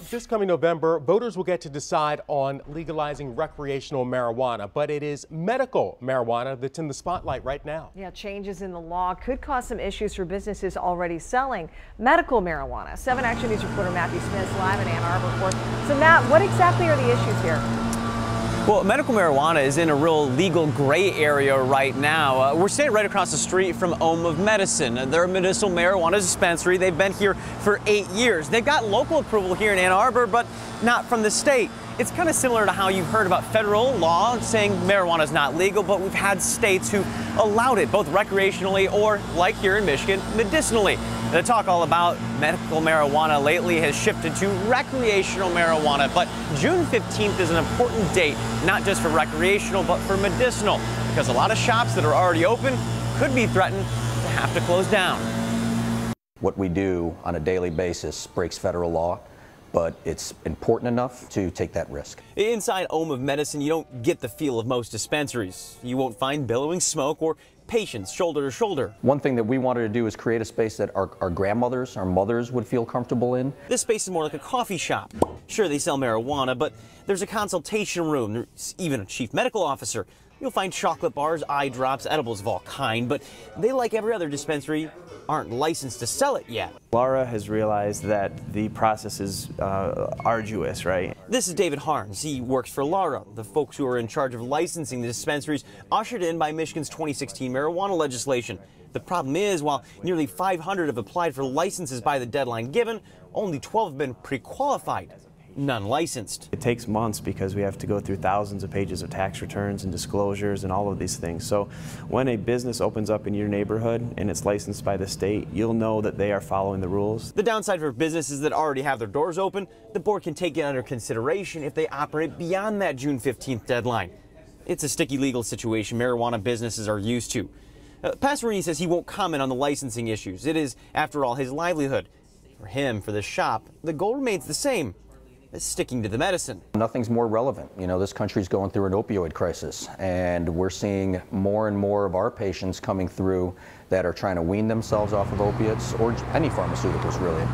This coming November, voters will get to decide on legalizing recreational marijuana, but it is medical marijuana that's in the spotlight right now. Yeah, changes in the law could cause some issues for businesses already selling medical marijuana. 7 Action News reporter Matthew Smith live in Ann Arbor for. So Matt, what exactly are the issues here? Well, medical marijuana is in a real legal gray area right now. We're standing right across the street from Home of Medicine. They're a medicinal marijuana dispensary. They've been here for 8 years. They've got local approval here in Ann Arbor, but not from the state. It's kind of similar to how you've heard about federal law saying marijuana is not legal, but we've had states who allowed it, both recreationally or, like here in Michigan, medicinally. The talk all about medical marijuana lately has shifted to recreational marijuana, but June 15th is an important date, not just for recreational, but for medicinal, because a lot of shops that are already open could be threatened to have to close down. What we do on a daily basis breaks federal law, but it's important enough to take that risk. Inside Home of Medicine, you don't get the feel of most dispensaries. You won't find billowing smoke or patients shoulder to shoulder. One thing that we wanted to do is create a space that our grandmothers, our mothers would feel comfortable in. This space is more like a coffee shop. Sure, they sell marijuana, but there's a consultation room. There's even a chief medical officer. You'll find chocolate bars, eye drops, edibles of all kind, but they, like every other dispensary, aren't licensed to sell it yet. Laura has realized that the process is arduous, right? This is David Harns. He works for Laura, the folks who are in charge of licensing the dispensaries ushered in by Michigan's 2016 marijuana legislation. The problem is, while nearly 500 have applied for licenses by the deadline given, only 12 have been pre-qualified. None licensed. It takes months because we have to go through thousands of pages of tax returns and disclosures and all of these things. So when a business opens up in your neighborhood and it's licensed by the state, you'll know that they are following the rules. The downside for businesses that already have their doors open, the board can take it under consideration if they operate beyond that June 15th deadline. It's a sticky legal situation marijuana businesses are used to. Pastor Reedy says he won't comment on the licensing issues. It is, after all, his livelihood. For him, for the shop, the goal remains the same. Sticking to the medicine. Nothing's more relevant. You know, this country's going through an opioid crisis, and we're seeing more and more of our patients coming through that are trying to wean themselves off of opiates or any pharmaceuticals, really.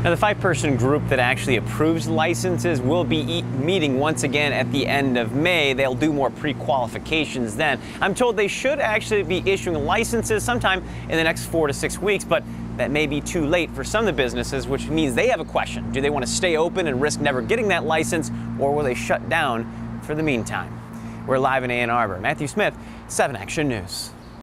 Now, the 5-person group that actually approves licenses will be meeting once again at the end of May. They'll do more pre-qualifications then. I'm told they should actually be issuing licenses sometime in the next 4 to 6 weeks, but that may be too late for some of the businesses, which means they have a question. Do they want to stay open and risk never getting that license, or will they shut down for the meantime? We're live in Ann Arbor. Matthew Smith, 7 Action News.